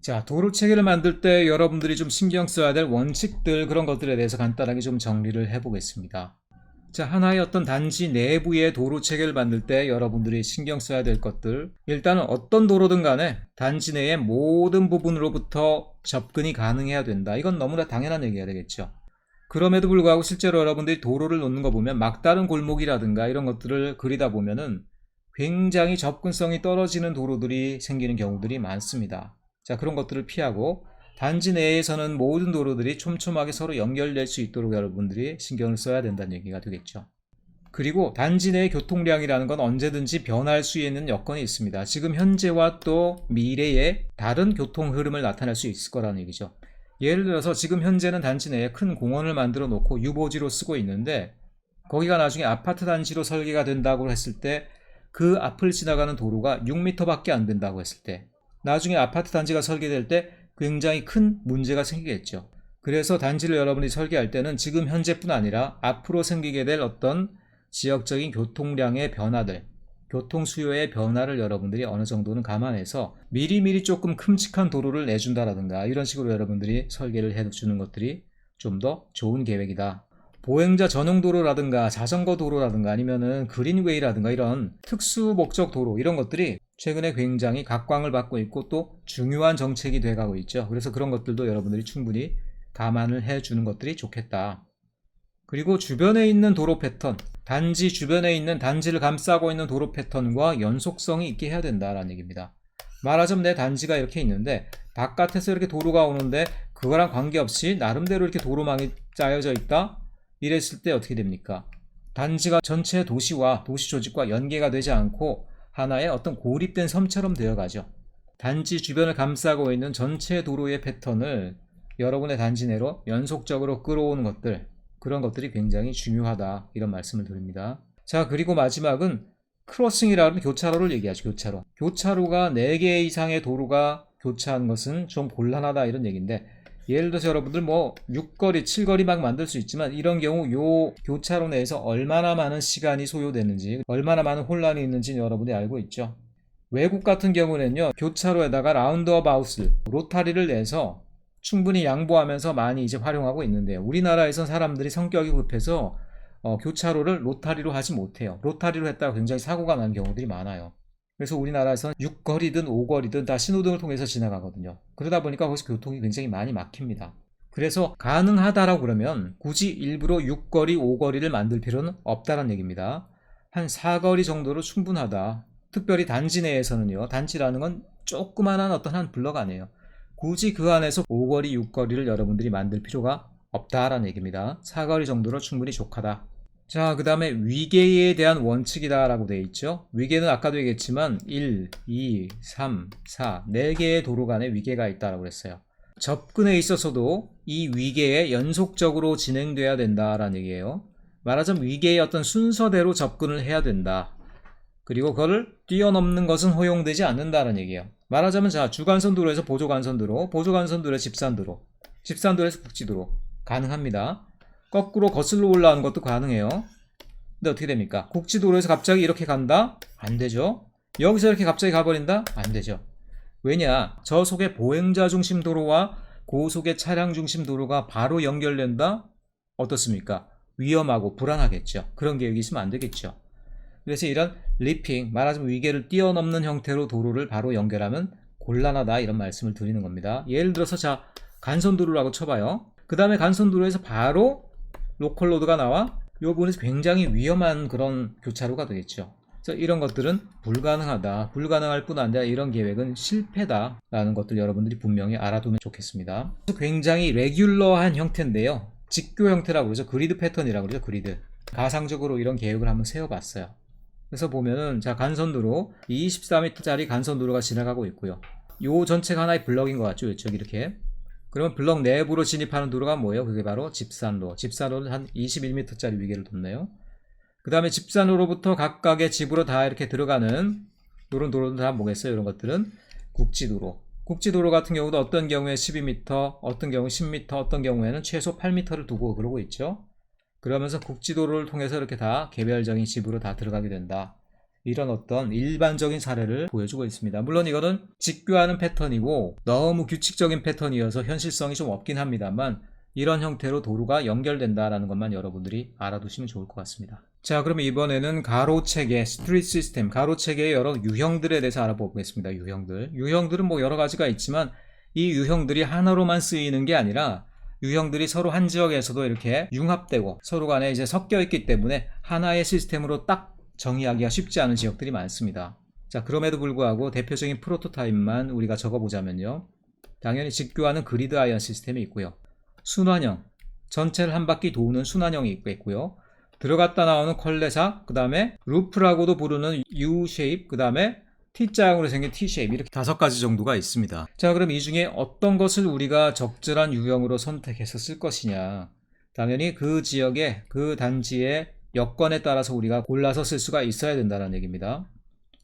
자, 도로 체계를 만들 때 여러분들이 좀 신경 써야 될 원칙들, 그런 것들에 대해서 간단하게 좀 정리를 해보겠습니다. 자, 하나의 어떤 단지 내부의 도로 체계를 만들 때 여러분들이 신경 써야 될 것들, 일단은 어떤 도로든 간에 단지 내의 모든 부분으로부터 접근이 가능해야 된다. 이건 너무나 당연한 얘기가 되겠죠. 그럼에도 불구하고 실제로 여러분들이 도로를 놓는 거 보면 막다른 골목이라든가 이런 것들을 그리다 보면은 굉장히 접근성이 떨어지는 도로들이 생기는 경우들이 많습니다. 자, 그런 것들을 피하고 단지 내에서는 모든 도로들이 촘촘하게 서로 연결될 수 있도록 여러분들이 신경을 써야 된다는 얘기가 되겠죠. 그리고 단지 내의 교통량이라는 건 언제든지 변할 수 있는 여건이 있습니다. 지금 현재와 또 미래의 다른 교통 흐름을 나타낼 수 있을 거라는 얘기죠. 예를 들어서 지금 현재는 단지 내에 큰 공원을 만들어 놓고 유보지로 쓰고 있는데, 거기가 나중에 아파트 단지로 설계가 된다고 했을 때 그 앞을 지나가는 도로가 6m밖에 안 된다고 했을 때, 나중에 아파트 단지가 설계될 때 굉장히 큰 문제가 생기겠죠. 그래서 단지를 여러분이 설계할 때는 지금 현재뿐 아니라 앞으로 생기게 될 어떤 지역적인 교통량의 변화들, 교통 수요의 변화를 여러분들이 어느 정도는 감안해서 미리미리 조금 큼직한 도로를 내준다라든가 이런 식으로 여러분들이 설계를 해주는 것들이 좀 더 좋은 계획이다. 보행자 전용 도로라든가 자전거 도로라든가 아니면은 그린웨이라든가 이런 특수 목적 도로, 이런 것들이 최근에 굉장히 각광을 받고 있고 또 중요한 정책이 돼가고 있죠. 그래서 그런 것들도 여러분들이 충분히 감안을 해주는 것들이 좋겠다. 그리고 주변에 있는 도로 패턴, 단지 주변에 있는 단지를 감싸고 있는 도로 패턴과 연속성이 있게 해야 된다라는 얘기입니다. 말하자면 내 단지가 이렇게 있는데 바깥에서 이렇게 도로가 오는데 그거랑 관계없이 나름대로 이렇게 도로망이 짜여져 있다? 이랬을 때 어떻게 됩니까? 단지가 전체 도시와 도시 조직과 연계가 되지 않고 하나의 어떤 고립된 섬처럼 되어가죠. 단지 주변을 감싸고 있는 전체 도로의 패턴을 여러분의 단지 내로 연속적으로 끌어오는 것들, 그런 것들이 굉장히 중요하다, 이런 말씀을 드립니다. 자, 그리고 마지막은 크로싱이라는 교차로를 얘기하죠. 교차로가 4개 이상의 도로가 교차하는 것은 좀 곤란하다, 이런 얘기인데, 예를 들어서 여러분들 뭐 6거리, 7거리 막 만들 수 있지만 이런 경우 요 교차로 내에서 얼마나 많은 시간이 소요되는지, 얼마나 많은 혼란이 있는지 여러분이 알고 있죠. 외국 같은 경우는요, 교차로에다가 라운드어바웃을, 로타리를 내서 충분히 양보하면서 많이 이제 활용하고 있는데요. 우리나라에선 사람들이 성격이 급해서 교차로를 로타리로 하지 못해요. 로타리로 했다가 굉장히 사고가 나는 경우들이 많아요. 그래서 우리나라에서는 6거리든 5거리든 다 신호등을 통해서 지나가거든요. 그러다 보니까 거기서 교통이 굉장히 많이 막힙니다. 그래서 가능하다라고 그러면 굳이 일부러 6거리, 5거리를 만들 필요는 없다는 얘기입니다. 한 4거리 정도로 충분하다. 특별히 단지 내에서는요. 단지라는 건 조그만한 어떤 한 블럭 아니에요. 굳이 그 안에서 5거리, 6거리를 여러분들이 만들 필요가 없다라는 얘기입니다. 4거리 정도로 충분히 족하다. 자, 그 다음에 위계에 대한 원칙이다 라고 되어 있죠. 위계는 아까도 얘기했지만 1, 2, 3, 4, 4개의 도로 간에 위계가 있다라고 했어요. 접근에 있어서도 이 위계에 연속적으로 진행돼야 된다라는 얘기예요. 말하자면 위계의 어떤 순서대로 접근을 해야 된다. 그리고 그거를 뛰어넘는 것은 허용되지 않는다는 얘기예요. 말하자면 자, 주간선도로에서 보조간선도로, 보조간선도로에서 집산도로, 집산도로에서 국지도로 가능합니다. 거꾸로 거슬러 올라가는 것도 가능해요. 근데 어떻게 됩니까? 국지도로에서 갑자기 이렇게 간다? 안 되죠. 여기서 이렇게 갑자기 가버린다? 안 되죠. 왜냐? 저속의 보행자 중심 도로와 고속의 차량 중심 도로가 바로 연결된다? 어떻습니까? 위험하고 불안하겠죠. 그런 계획이 있으면 안 되겠죠. 그래서 이런 리핑, 말하자면 위계를 뛰어넘는 형태로 도로를 바로 연결하면 곤란하다, 이런 말씀을 드리는 겁니다. 예를 들어서 자, 간선도로라고 쳐봐요. 그 다음에 간선도로에서 바로 로컬로드가 나와 이 부분에서 굉장히 위험한 그런 교차로가 되겠죠. 그래서 이런 것들은 불가능하다, 불가능할 뿐 아니라 이런 계획은 실패다 라는 것들 여러분들이 분명히 알아두면 좋겠습니다. 굉장히 레귤러한 형태인데요, 직교 형태라고 그러죠. 그리드 패턴이라고 그러죠. 그리드. 가상적으로 이런 계획을 한번 세워봤어요. 그래서 보면은 자, 간선도로 24m짜리 간선도로가 지나가고 있고요. 요 전체가 하나의 블럭인 것 같죠. 이쪽 이렇게. 그러면 블럭 내부로 진입하는 도로가 뭐예요? 그게 바로 집산로. 집산로는 한 21m짜리 위계를 뒀네요. 그 다음에 집산로로부터 각각의 집으로 다 이렇게 들어가는 이런 도로는 다 뭐겠어요? 이런 것들은 국지도로. 국지도로 같은 경우도 어떤 경우에 12m, 어떤 경우 10m, 어떤 경우에는 최소 8m를 두고 그러고 있죠. 그러면서 국지도로를 통해서 이렇게 다 개별적인 집으로 다 들어가게 된다. 이런 어떤 일반적인 사례를 보여주고 있습니다. 물론 이거는 직교하는 패턴이고 너무 규칙적인 패턴이어서 현실성이 좀 없긴 합니다만 이런 형태로 도로가 연결된다라는 것만 여러분들이 알아두시면 좋을 것 같습니다. 자, 그러면 이번에는 가로체계, 스트리트 시스템, 가로체계의 여러 유형들에 대해서 알아보겠습니다. 유형들은 뭐 여러 가지가 있지만 이 유형들이 하나로만 쓰이는 게 아니라 유형들이 서로 한 지역에서도 이렇게 융합되고 서로 간에 이제 섞여 있기 때문에 하나의 시스템으로 딱 정의하기가 쉽지 않은 지역들이 많습니다. 자, 그럼에도 불구하고 대표적인 프로토타입만 우리가 적어보자면요. 당연히 직교하는 그리드 아이언 시스템이 있고요. 순환형, 전체를 한 바퀴 도는 순환형이 있고요. 들어갔다 나오는 컬레사, 그 다음에 루프라고도 부르는 U-쉐입, 그 다음에 T자형으로 생긴 T-쉐입, 이렇게 5가지 정도가 있습니다. 자, 그럼 이 중에 어떤 것을 우리가 적절한 유형으로 선택해서 쓸 것이냐. 당연히 그 지역의, 그 단지의 여건에 따라서 우리가 골라서 쓸 수가 있어야 된다는 얘기입니다.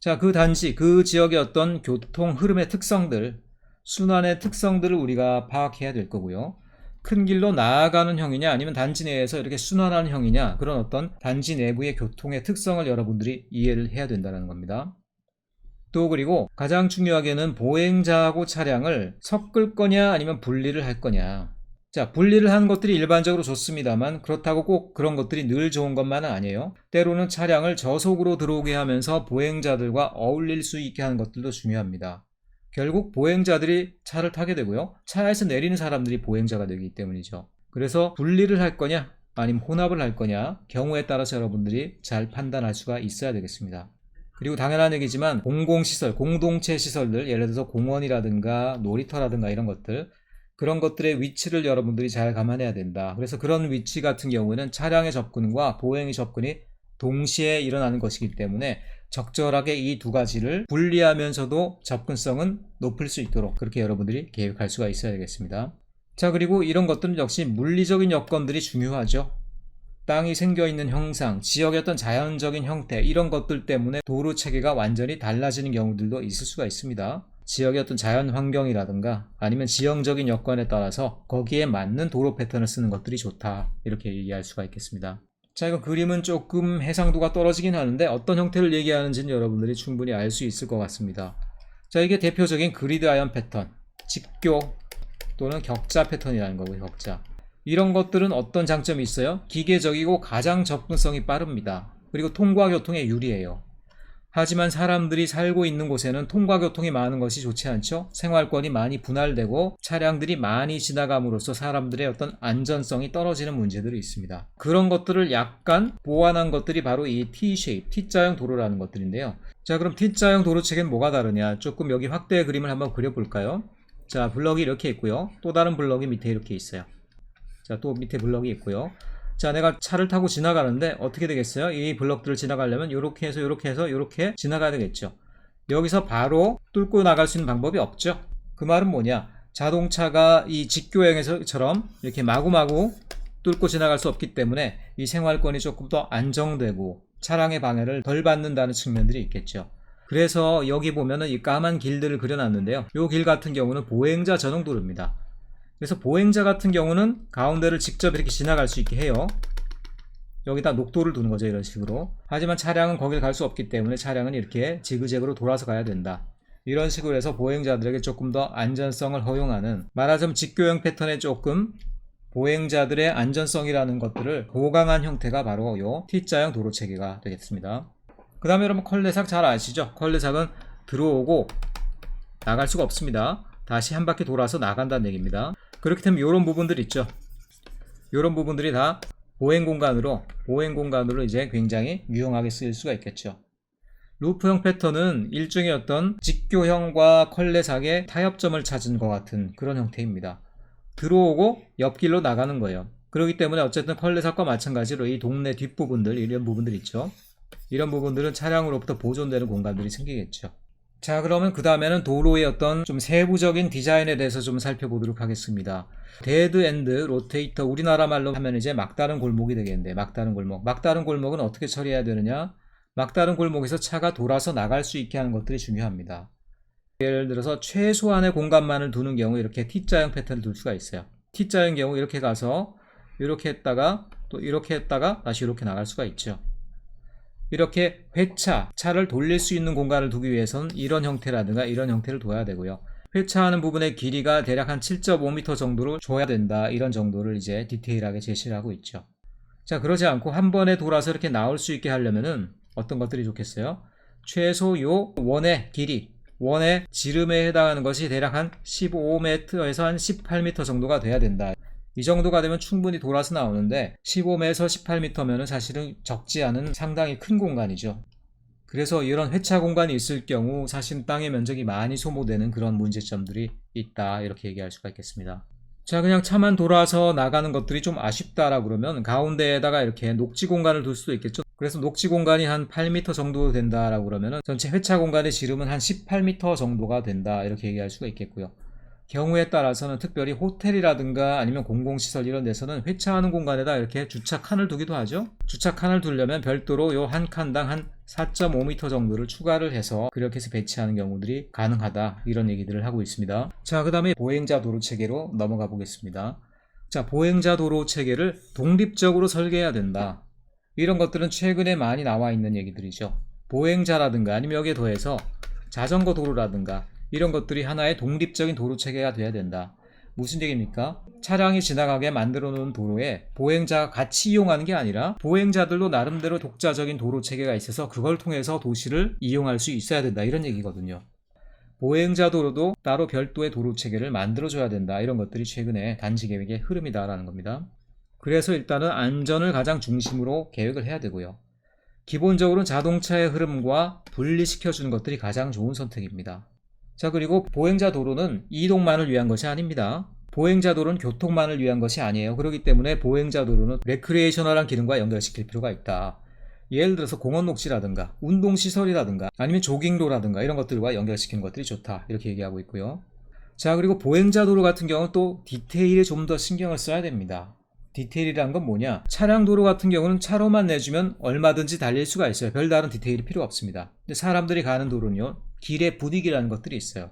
자, 그 단지, 그 지역의 어떤 교통 흐름의 특성들, 순환의 특성들을 우리가 파악해야 될 거고요. 큰 길로 나아가는 형이냐 아니면 단지 내에서 이렇게 순환하는 형이냐, 그런 어떤 단지 내부의 교통의 특성을 여러분들이 이해를 해야 된다는 겁니다. 또 그리고 가장 중요하게는 보행자하고 차량을 섞을 거냐 아니면 분리를 할 거냐. 자, 분리를 하는 것들이 일반적으로 좋습니다만 그렇다고 꼭 그런 것들이 늘 좋은 것만은 아니에요. 때로는 차량을 저속으로 들어오게 하면서 보행자들과 어울릴 수 있게 하는 것들도 중요합니다. 결국 보행자들이 차를 타게 되고요. 차에서 내리는 사람들이 보행자가 되기 때문이죠. 그래서 분리를 할 거냐 아니면 혼합을 할 거냐, 경우에 따라서 여러분들이 잘 판단할 수가 있어야 되겠습니다. 그리고 당연한 얘기지만 공공시설, 공동체 시설들, 예를 들어서 공원이라든가 놀이터라든가 이런 것들, 그런 것들의 위치를 여러분들이 잘 감안해야 된다. 그래서 그런 위치 같은 경우에는 차량의 접근과 보행의 접근이 동시에 일어나는 것이기 때문에 적절하게 이 두 가지를 분리하면서도 접근성은 높일 수 있도록 그렇게 여러분들이 계획할 수가 있어야 되겠습니다. 자, 그리고 이런 것들은 역시 물리적인 여건들이 중요하죠. 땅이 생겨있는 형상, 지역의 어떤 자연적인 형태, 이런 것들 때문에 도로 체계가 완전히 달라지는 경우들도 있을 수가 있습니다. 지역의 어떤 자연 환경이라든가 아니면 지형적인 여건에 따라서 거기에 맞는 도로 패턴을 쓰는 것들이 좋다, 이렇게 얘기할 수가 있겠습니다. 자, 이거 그림은 조금 해상도가 떨어지긴 하는데 어떤 형태를 얘기하는지는 여러분들이 충분히 알 수 있을 것 같습니다. 자, 이게 대표적인 그리드 아이언 패턴, 직교 또는 격자 패턴이라는 거고요. 격자. 이런 것들은 어떤 장점이 있어요? 기계적이고 가장 접근성이 빠릅니다. 그리고 통과교통에 유리해요. 하지만 사람들이 살고 있는 곳에는 통과교통이 많은 것이 좋지 않죠? 생활권이 많이 분할되고 차량들이 많이 지나감으로써 사람들의 어떤 안전성이 떨어지는 문제들이 있습니다. 그런 것들을 약간 보완한 것들이 바로 이 T-쉐입, T자형 도로라는 것들인데요. 자, 그럼 T자형 도로체계는 뭐가 다르냐? 조금 여기 확대 그림을 한번 그려볼까요? 자, 블럭이 이렇게 있고요. 또 다른 블럭이 밑에 이렇게 있어요. 자, 또 밑에 블럭이 있고요. 자, 내가 차를 타고 지나가는데 어떻게 되겠어요? 이 블럭들을 지나가려면 이렇게 해서 이렇게 해서 이렇게 지나가야 되겠죠. 여기서 바로 뚫고 나갈 수 있는 방법이 없죠. 그 말은 뭐냐? 자동차가 이 직교행에서처럼 이렇게 마구마구 뚫고 지나갈 수 없기 때문에 이 생활권이 조금 더 안정되고 차량의 방해를 덜 받는다는 측면들이 있겠죠. 그래서 여기 보면은 이 까만 길들을 그려놨는데요. 이 길 같은 경우는 보행자 전용 도로입니다. 그래서 보행자 같은 경우는 가운데를 직접 이렇게 지나갈 수 있게 해요. 여기다 녹도를 두는 거죠, 이런 식으로. 하지만 차량은 거길 갈 수 없기 때문에 차량은 이렇게 지그재그로 돌아서 가야 된다. 이런 식으로 해서 보행자들에게 조금 더 안전성을 허용하는, 말하자면 직교형 패턴에 조금 보행자들의 안전성이라는 것들을 보강한 형태가 바로 이 T자형 도로 체계가 되겠습니다. 그 다음에 여러분 컬레삭 잘 아시죠? 컬레삭은 들어오고 나갈 수가 없습니다. 다시 한 바퀴 돌아서 나간다는 얘기입니다. 그렇기 때문에 이런 부분들 있죠. 이런 부분들이 다 보행 공간으로 이제 굉장히 유용하게 쓰일 수가 있겠죠. 루프형 패턴은 일종의 어떤 직교형과 컬레삭의 타협점을 찾은 것 같은 그런 형태입니다. 들어오고 옆길로 나가는 거예요. 그렇기 때문에 어쨌든 컬레삭과 마찬가지로 이 동네 뒷부분들, 이런 부분들 있죠. 이런 부분들은 차량으로부터 보존되는 공간들이 생기겠죠. 자, 그러면 그 다음에는 도로의 어떤 좀 세부적인 디자인에 대해서 좀 살펴보도록 하겠습니다. 데드 엔드 로테이터, 우리나라 말로 하면 이제 막다른 골목이 되겠는데, 막다른 골목은 어떻게 처리해야 되느냐? 막다른 골목에서 차가 돌아서 나갈 수 있게 하는 것들이 중요합니다. 예를 들어서 최소한의 공간만을 두는 경우 이렇게 T자형 패턴을 둘 수가 있어요. T자형 경우 이렇게 가서 이렇게 했다가 또 이렇게 했다가 다시 이렇게 나갈 수가 있죠. 이렇게 회차, 차를 돌릴 수 있는 공간을 두기 위해서는 이런 형태라든가 이런 형태를 둬야 되고요. 회차하는 부분의 길이가 대략 한 7.5m 정도로 줘야 된다. 이런 정도를 이제 디테일하게 제시를 하고 있죠. 자, 그러지 않고 한 번에 돌아서 이렇게 나올 수 있게 하려면은 어떤 것들이 좋겠어요? 최소 요 원의 길이, 원의 지름에 해당하는 것이 대략 한 15m에서 한 18m 정도가 돼야 된다. 이 정도가 되면 충분히 돌아서 나오는데 15m에서 18m면은 사실은 적지 않은 상당히 큰 공간이죠. 그래서 이런 회차 공간이 있을 경우 사실 땅의 면적이 많이 소모되는 그런 문제점들이 있다. 이렇게 얘기할 수가 있겠습니다. 자, 그냥 차만 돌아서 나가는 것들이 좀 아쉽다라고 그러면 가운데에다가 이렇게 녹지 공간을 둘 수도 있겠죠. 그래서 녹지 공간이 한 8m 정도 된다라고 그러면 전체 회차 공간의 지름은 한 18m 정도가 된다. 이렇게 얘기할 수가 있겠고요. 경우에 따라서는 특별히 호텔이라든가 아니면 공공시설 이런 데서는 회차하는 공간에다 이렇게 주차칸을 두기도 하죠. 주차칸을 두려면 별도로 요 한 칸당 한 4.5m 정도를 추가를 해서 그렇게 해서 배치하는 경우들이 가능하다. 이런 얘기들을 하고 있습니다. 자, 그 다음에 보행자 도로 체계로 넘어가 보겠습니다. 자, 보행자 도로 체계를 독립적으로 설계해야 된다. 이런 것들은 최근에 많이 나와 있는 얘기들이죠. 보행자라든가 아니면 여기에 더해서 자전거 도로라든가 이런 것들이 하나의 독립적인 도로 체계가 돼야 된다. 무슨 얘기입니까? 차량이 지나가게 만들어 놓은 도로에 보행자가 같이 이용하는 게 아니라 보행자들도 나름대로 독자적인 도로 체계가 있어서 그걸 통해서 도시를 이용할 수 있어야 된다. 이런 얘기거든요. 보행자 도로도 따로 별도의 도로 체계를 만들어줘야 된다. 이런 것들이 최근에 단지 계획의 흐름이다라는 겁니다. 그래서 일단은 안전을 가장 중심으로 계획을 해야 되고요. 기본적으로는 자동차의 흐름과 분리시켜주는 것들이 가장 좋은 선택입니다. 자, 그리고 보행자 도로는 이동만을 위한 것이 아닙니다. 보행자 도로는 교통만을 위한 것이 아니에요. 그렇기 때문에 보행자 도로는 레크리에이셔널한 기능과 연결시킬 필요가 있다. 예를 들어서 공원 녹지라든가 운동시설이라든가 아니면 조깅로라든가 이런 것들과 연결시키는 것들이 좋다. 이렇게 얘기하고 있고요. 자, 그리고 보행자 도로 같은 경우는 또 디테일에 좀 더 신경을 써야 됩니다. 디테일이란 건 뭐냐? 차량 도로 같은 경우는 차로만 내주면 얼마든지 달릴 수가 있어요. 별다른 디테일이 필요 없습니다. 근데 사람들이 가는 도로는요, 길의 분위기라는 것들이 있어요.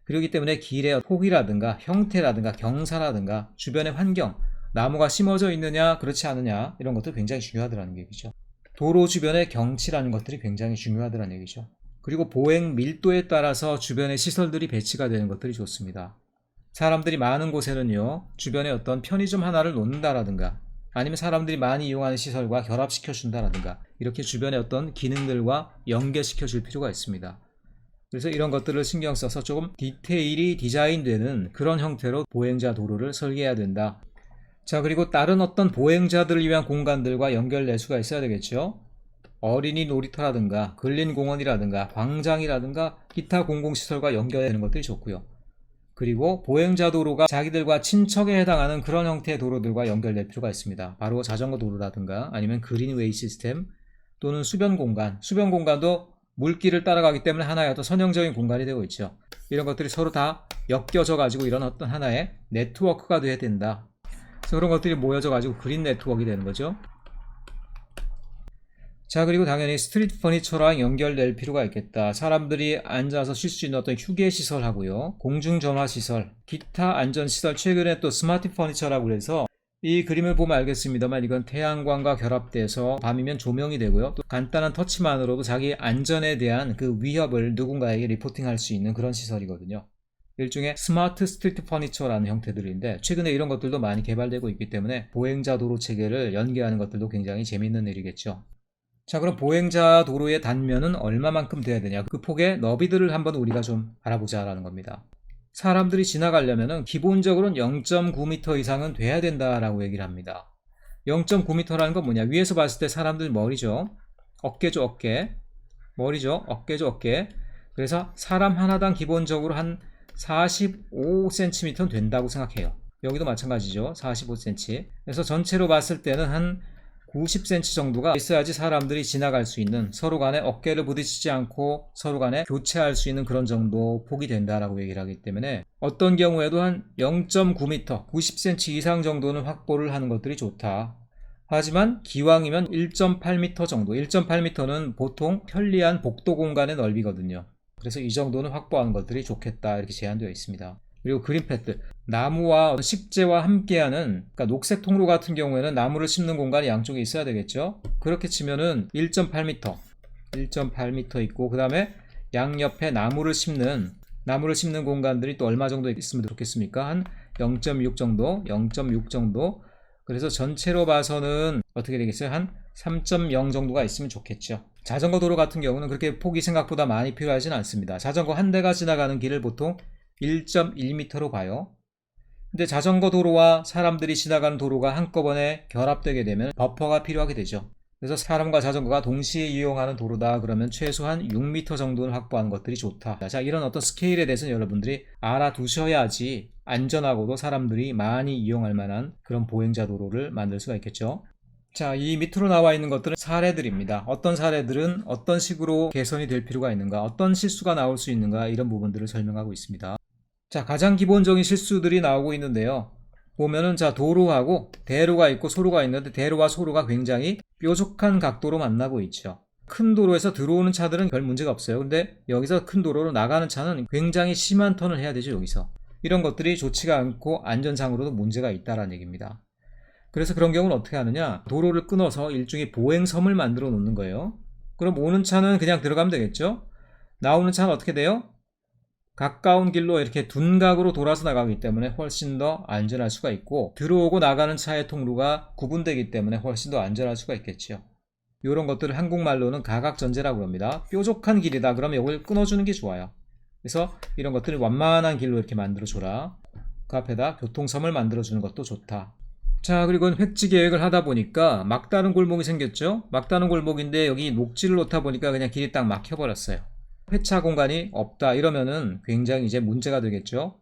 그렇기 때문에 길의 폭이라든가 형태라든가 경사라든가 주변의 환경, 나무가 심어져 있느냐 그렇지 않느냐 이런 것도 굉장히 중요하다는 얘기죠. 도로 주변의 경치라는 것들이 굉장히 중요하다는 얘기죠. 그리고 보행 밀도에 따라서 주변의 시설들이 배치가 되는 것들이 좋습니다. 사람들이 많은 곳에는요, 주변에 어떤 편의점 하나를 놓는다라든가 아니면 사람들이 많이 이용하는 시설과 결합시켜 준다라든가 이렇게 주변의 어떤 기능들과 연계시켜 줄 필요가 있습니다. 그래서 이런 것들을 신경 써서 조금 디테일이 디자인되는 그런 형태로 보행자 도로를 설계해야 된다. 자, 그리고 다른 어떤 보행자들을 위한 공간들과 연결될 수가 있어야 되겠죠. 어린이 놀이터라든가 근린공원이라든가 광장이라든가 기타 공공시설과 연결되는 것들이 좋고요. 그리고 보행자 도로가 자기들과 친척에 해당하는 그런 형태의 도로들과 연결될 필요가 있습니다. 바로 자전거 도로라든가 아니면 그린웨이 시스템 또는 수변 공간도 물길을 따라가기 때문에 하나의 어떤 선형적인 공간이 되고 있죠. 이런 것들이 서로 다 엮여져 가지고 이런 어떤 하나의 네트워크가 돼야 된다. 그래서 그런 것들이 모여져 가지고 그린 네트워크가 되는 거죠. 자, 그리고 당연히 스트리트 퍼니처랑 연결될 필요가 있겠다. 사람들이 앉아서 쉴 수 있는 어떤 휴게 시설하고요, 공중전화 시설, 기타 안전 시설, 최근에 또 스마트 퍼니처라고 해서 이 그림을 보면 알겠습니다만 이건 태양광과 결합돼서 밤이면 조명이 되고요. 또 간단한 터치만으로도 자기 안전에 대한 그 위협을 누군가에게 리포팅할 수 있는 그런 시설이거든요. 일종의 스마트 스트리트 퍼니처라는 형태들인데 최근에 이런 것들도 많이 개발되고 있기 때문에 보행자 도로 체계를 연계하는 것들도 굉장히 재미있는 일이겠죠. 자, 그럼 보행자 도로의 단면은 얼마만큼 돼야 되냐? 그 폭의 너비들을 한번 우리가 좀 알아보자라는 겁니다. 사람들이 지나가려면 기본적으로는 0.9m 이상은 돼야 된다라고 얘기를 합니다. 0.9m라는 건 뭐냐? 위에서 봤을 때 사람들 머리죠. 어깨죠, 어깨. 머리죠. 어깨죠, 어깨. 그래서 사람 하나당 기본적으로 한 45cm는 된다고 생각해요. 여기도 마찬가지죠. 45cm. 그래서 전체로 봤을 때는 한 90cm 정도가 있어야지 사람들이 지나갈 수 있는, 서로 간에 어깨를 부딪히지 않고 서로 간에 교체할 수 있는 그런 정도 폭이 된다라고 얘기를 하기 때문에 어떤 경우에도 한 0.9m, 90cm 이상 정도는 확보를 하는 것들이 좋다. 하지만 기왕이면 1.8m 정도, 1.8m는 보통 편리한 복도 공간의 넓이거든요. 그래서 이 정도는 확보하는 것들이 좋겠다 이렇게 제한되어 있습니다. 그리고 그린패드, 나무와 식재와 함께하는, 그러니까 녹색 통로 같은 경우에는 나무를 심는 공간이 양쪽에 있어야 되겠죠. 그렇게 치면은 1.8m 있고, 그 다음에 양옆에 나무를 심는 공간들이 또 얼마 정도 있으면 좋겠습니까? 한 0.6 정도. 그래서 전체로 봐서는 어떻게 되겠어요? 한 3.0 정도가 있으면 좋겠죠. 자전거 도로 같은 경우는 그렇게 폭이 생각보다 많이 필요하지는 않습니다. 자전거 한 대가 지나가는 길을 보통 1.1m로 봐요. 근데 자전거 도로와 사람들이 지나가는 도로가 한꺼번에 결합되게 되면 버퍼가 필요하게 되죠. 그래서 사람과 자전거가 동시에 이용하는 도로다 그러면 최소한 6m 정도는 확보하는 것들이 좋다. 자, 이런 어떤 스케일에 대해서는 여러분들이 알아두셔야지 안전하고도 사람들이 많이 이용할 만한 그런 보행자 도로를 만들 수가 있겠죠. 자, 이 밑으로 나와 있는 것들은 사례들입니다. 어떤 사례들은 어떤 식으로 개선이 될 필요가 있는가, 어떤 실수가 나올 수 있는가, 이런 부분들을 설명하고 있습니다. 자, 가장 기본적인 실수들이 나오고 있는데요. 보면은 자, 도로하고 대로가 있고 소로가 있는데 대로와 소로가 굉장히 뾰족한 각도로 만나고 있죠. 큰 도로에서 들어오는 차들은 별 문제가 없어요. 근데 여기서 큰 도로로 나가는 차는 굉장히 심한 턴을 해야 되죠, 여기서. 이런 것들이 좋지가 않고 안전상으로도 문제가 있다라는 얘기입니다. 그래서 그런 경우는 어떻게 하느냐, 도로를 끊어서 일종의 보행섬을 만들어 놓는 거예요. 그럼 오는 차는 그냥 들어가면 되겠죠. 나오는 차는 어떻게 돼요? 가까운 길로 이렇게 둔각으로 돌아서 나가기 때문에 훨씬 더 안전할 수가 있고, 들어오고 나가는 차의 통로가 구분되기 때문에 훨씬 더 안전할 수가 있겠죠. 이런 것들을 한국말로는 가각전제라고 합니다. 뾰족한 길이다 그러면 이걸 끊어주는 게 좋아요. 그래서 이런 것들을 완만한 길로 이렇게 만들어줘라. 그 앞에다 교통섬을 만들어주는 것도 좋다. 자, 그리고 획지 계획을 하다 보니까 막다른 골목이 생겼죠. 막다른 골목인데 여기 녹지를 놓다 보니까 그냥 길이 딱 막혀버렸어요. 회차 공간이 없다 이러면은 굉장히 이제 문제가 되겠죠.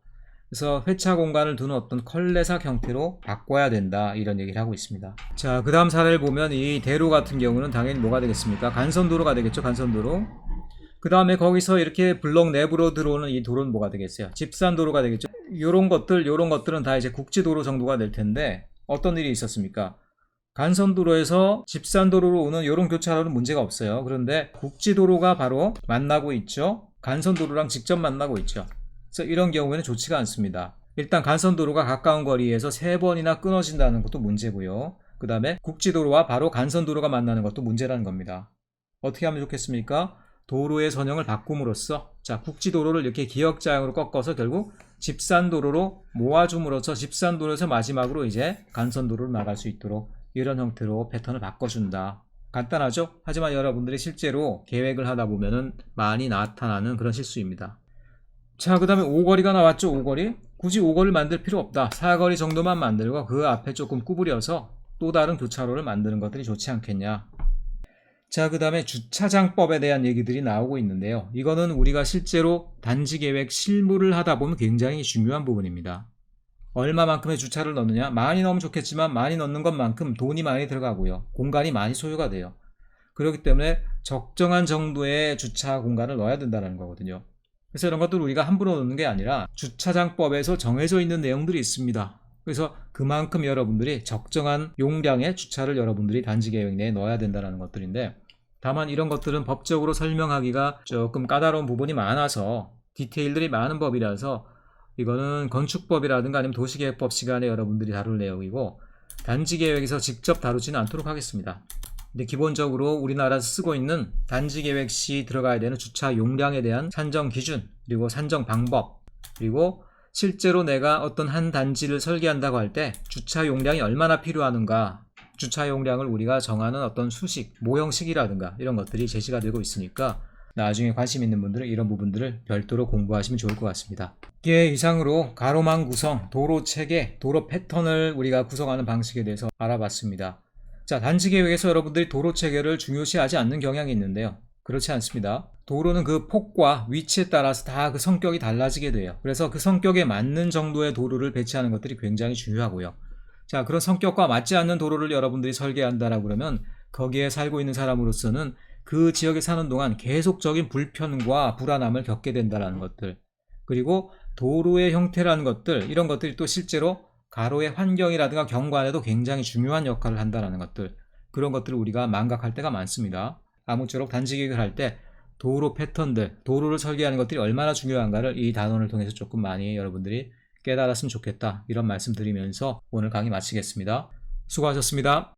그래서 회차 공간을 두는 어떤 컬레삭 형태로 바꿔야 된다, 이런 얘기를 하고 있습니다. 자, 그 다음 사례를 보면 이 대로 같은 경우는 당연히 뭐가 되겠습니까? 간선도로가 되겠죠. 간선도로. 그 다음에 거기서 이렇게 블록 내부로 들어오는 이 도로는 뭐가 되겠어요? 집산도로가 되겠죠. 요런 것들은 다 이제 국지도로 정도가 될 텐데 어떤 일이 있었습니까? 간선도로에서 집산도로로 오는 이런 교차로는 문제가 없어요. 그런데 국지도로가 바로 만나고 있죠. 간선도로랑 직접 만나고 있죠. 그래서 이런 경우에는 좋지가 않습니다. 일단 간선도로가 가까운 거리에서 3번이나 끊어진다는 것도 문제고요. 그 다음에 국지도로와 바로 간선도로가 만나는 것도 문제라는 겁니다. 어떻게 하면 좋겠습니까? 도로의 선형을 바꿈으로써, 자, 국지도로를 이렇게 기역자형으로 꺾어서 결국 집산도로로 모아줌으로써 집산도로에서 마지막으로 이제 간선도로로 나갈 수 있도록 이런 형태로 패턴을 바꿔준다. 간단하죠? 하지만 여러분들이 실제로 계획을 하다 보면은 많이 나타나는 그런 실수입니다. 자, 그 다음에 오거리가 나왔죠. 오거리. 굳이 오거리를 만들 필요 없다. 사거리 정도만 만들고 그 앞에 조금 구부려서 또 다른 교차로를 만드는 것들이 좋지 않겠냐. 자, 그 다음에 주차장법에 대한 얘기들이 나오고 있는데요. 이거는 우리가 실제로 단지계획 실무를 하다 보면 굉장히 중요한 부분입니다. 얼마만큼의 주차를 넣느냐? 많이 넣으면 좋겠지만 많이 넣는 것만큼 돈이 많이 들어가고요. 공간이 많이 소요가 돼요. 그렇기 때문에 적정한 정도의 주차 공간을 넣어야 된다는 거거든요. 그래서 이런 것들을 우리가 함부로 넣는 게 아니라 주차장법에서 정해져 있는 내용들이 있습니다. 그래서 그만큼 여러분들이 적정한 용량의 주차를 여러분들이 단지계획 내에 넣어야 된다는 것들인데, 다만 이런 것들은 법적으로 설명하기가 조금 까다로운 부분이 많아서 디테일들이 많은 법이라서 이거는 건축법이라든가 아니면 도시계획법 시간에 여러분들이 다룰 내용이고 단지계획에서 직접 다루지는 않도록 하겠습니다. 근데 기본적으로 우리나라에서 쓰고 있는 단지계획 시 들어가야 되는 주차 용량에 대한 산정 기준, 그리고 산정 방법, 그리고 실제로 내가 어떤 한 단지를 설계한다고 할 때 주차 용량이 얼마나 필요하는가, 주차 용량을 우리가 정하는 어떤 수식, 모형식이라든가 이런 것들이 제시가 되고 있으니까 나중에 관심 있는 분들은 이런 부분들을 별도로 공부하시면 좋을 것 같습니다. 이게 이상으로 가로망 구성, 도로 체계, 도로 패턴을 우리가 구성하는 방식에 대해서 알아봤습니다. 자, 단지계획에서 여러분들이 도로 체계를 중요시하지 않는 경향이 있는데요. 그렇지 않습니다. 도로는 그 폭과 위치에 따라서 다 그 성격이 달라지게 돼요. 그래서 그 성격에 맞는 정도의 도로를 배치하는 것들이 굉장히 중요하고요. 자, 그런 성격과 맞지 않는 도로를 여러분들이 설계한다라고 그러면 거기에 살고 있는 사람으로서는 그 지역에 사는 동안 계속적인 불편과 불안함을 겪게 된다는 것들, 그리고 도로의 형태라는 것들, 이런 것들이 또 실제로 가로의 환경이라든가 경관에도 굉장히 중요한 역할을 한다는 것들, 그런 것들을 우리가 망각할 때가 많습니다. 아무쪼록 단지계획을 할 때 도로 패턴들, 도로를 설계하는 것들이 얼마나 중요한가를 이 단원을 통해서 조금 많이 여러분들이 깨달았으면 좋겠다. 이런 말씀 드리면서 오늘 강의 마치겠습니다. 수고하셨습니다.